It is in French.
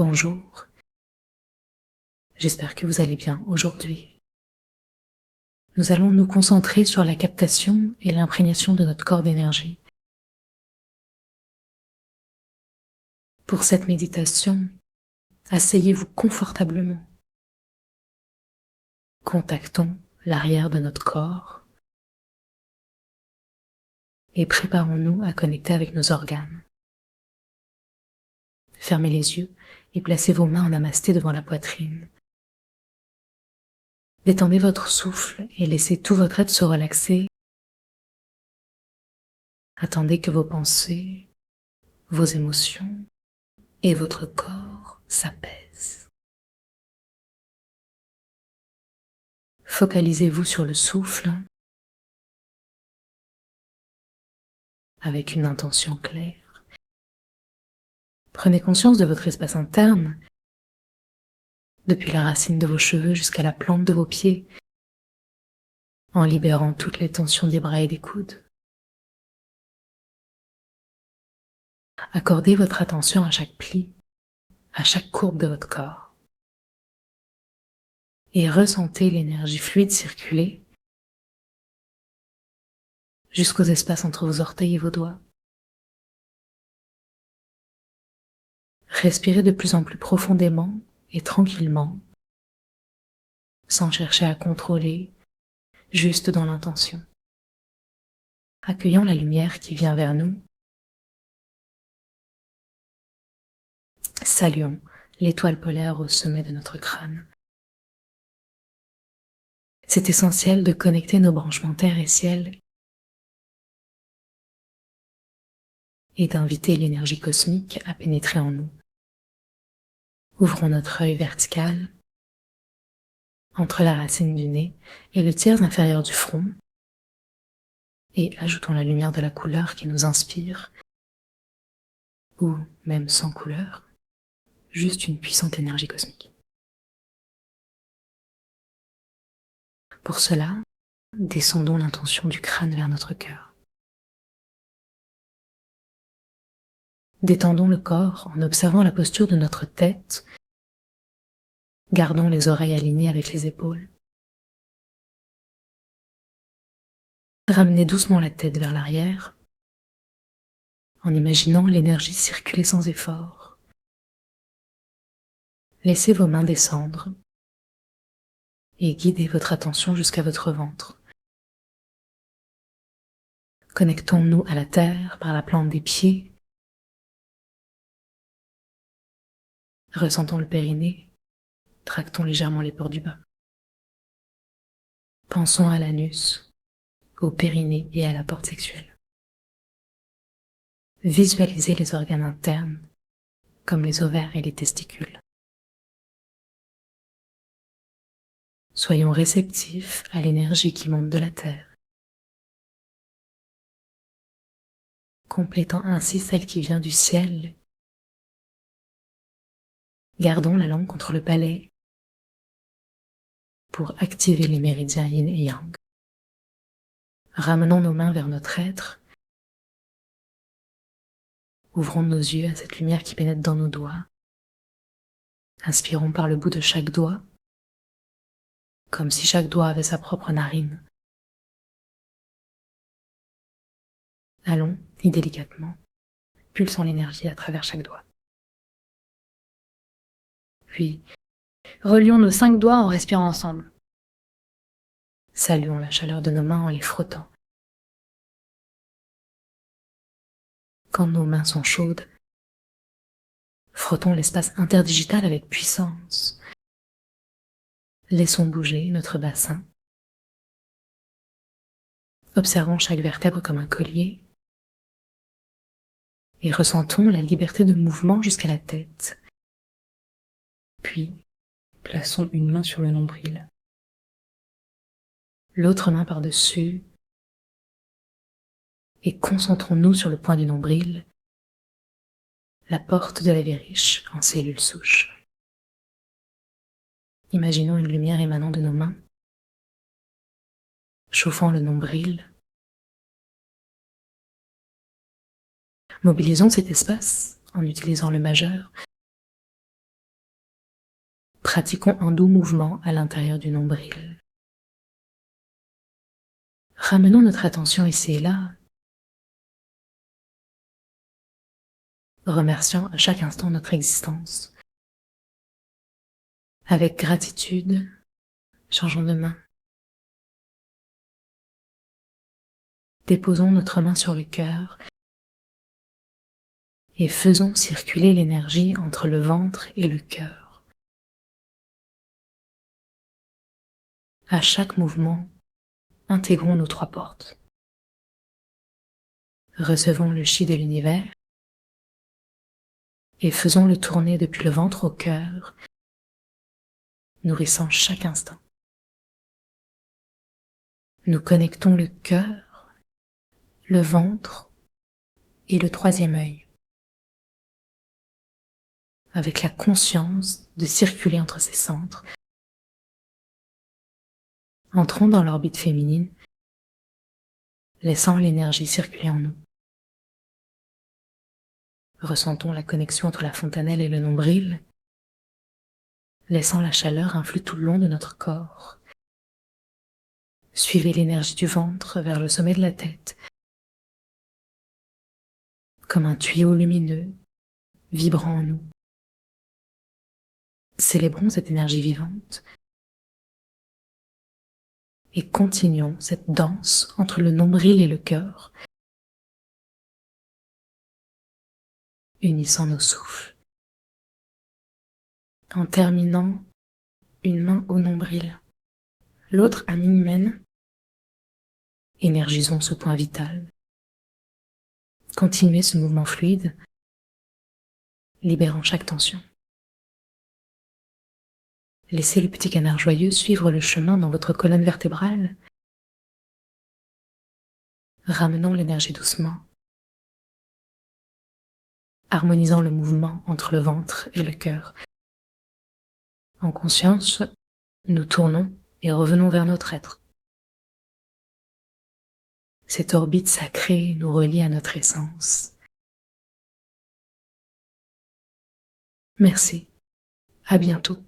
Bonjour, j'espère que vous allez bien aujourd'hui. Nous allons nous concentrer sur la captation et l'imprégnation de notre corps d'énergie. Pour cette méditation, asseyez-vous confortablement. Contactons l'arrière de notre corps et préparons-nous à connecter avec nos organes. Fermez les yeux et placez vos mains en namasté devant la poitrine. Détendez votre souffle et laissez tout votre être se relaxer. Attendez que vos pensées, vos émotions et votre corps s'apaisent. Focalisez-vous sur le souffle avec une intention claire. Prenez conscience de votre espace interne, depuis la racine de vos cheveux jusqu'à la plante de vos pieds, en libérant toutes les tensions des bras et des coudes. Accordez votre attention à chaque pli, à chaque courbe de votre corps. Et ressentez l'énergie fluide circuler jusqu'aux espaces entre vos orteils et vos doigts. Respirez de plus en plus profondément et tranquillement, sans chercher à contrôler, juste dans l'intention. Accueillant la lumière qui vient vers nous. Saluons l'étoile polaire au sommet de notre crâne. C'est essentiel de connecter nos branchements terre et ciel et d'inviter l'énergie cosmique à pénétrer en nous. Ouvrons notre œil vertical entre la racine du nez et le tiers inférieur du front et ajoutons la lumière de la couleur qui nous inspire, ou même sans couleur, juste une puissante énergie cosmique. Pour cela, descendons l'intention du crâne vers notre cœur. Détendons le corps en observant la posture de notre tête. Gardons les oreilles alignées avec les épaules. Ramenez doucement la tête vers l'arrière, en imaginant l'énergie circuler sans effort. Laissez vos mains descendre et guidez votre attention jusqu'à votre ventre. Connectons-nous à la terre par la plante des pieds. Ressentons le périnée, tractons légèrement les pores du bas. Pensons à l'anus, au périnée et à la porte sexuelle. Visualisez les organes internes, comme les ovaires et les testicules. Soyons réceptifs à l'énergie qui monte de la terre, complétant ainsi celle qui vient du ciel. Gardons la langue contre le palais pour activer les méridiens yin et yang. Ramenons nos mains vers notre être. Ouvrons nos yeux à cette lumière qui pénètre dans nos doigts. Inspirons par le bout de chaque doigt, comme si chaque doigt avait sa propre narine. Allons, et délicatement, pulsons l'énergie à travers chaque doigt. Puis, relions nos 5 doigts en respirant ensemble. Saluons la chaleur de nos mains en les frottant. Quand nos mains sont chaudes, frottons l'espace interdigital avec puissance. Laissons bouger notre bassin. Observons chaque vertèbre comme un collier et ressentons la liberté de mouvement jusqu'à la tête. Puis, plaçons une main sur le nombril, l'autre main par-dessus et concentrons-nous sur le point du nombril, la porte de la vériche en cellule souche. Imaginons une lumière émanant de nos mains, chauffant le nombril. Mobilisons cet espace en utilisant le majeur pratiquons un doux mouvement à l'intérieur du nombril. Ramenons notre attention ici et là, remerciant à chaque instant notre existence. Avec gratitude, changeons de main. Déposons notre main sur le cœur et faisons circuler l'énergie entre le ventre et le cœur. À chaque mouvement, intégrons nos 3 portes. Recevons le chi de l'univers et faisons-le tourner depuis le ventre au cœur, nourrissant chaque instant. Nous connectons le cœur, le ventre et le 3e œil, avec la conscience de circuler entre ces centres. Entrons dans l'orbite féminine, laissant l'énergie circuler en nous. Ressentons la connexion entre la fontanelle et le nombril, laissant la chaleur influer tout le long de notre corps. Suivez l'énergie du ventre vers le sommet de la tête, comme un tuyau lumineux, vibrant en nous. Célébrons cette énergie vivante et continuons cette danse entre le nombril et le cœur, unissant nos souffles. En terminant, une main au nombril, l'autre à mi-mène. Énergisons ce point vital. Continuez ce mouvement fluide, libérant chaque tension. Laissez le petit canard joyeux suivre le chemin dans votre colonne vertébrale. Ramenons l'énergie doucement, harmonisant le mouvement entre le ventre et le cœur. En conscience, nous tournons et revenons vers notre être. Cette orbite sacrée nous relie à notre essence. Merci. À bientôt.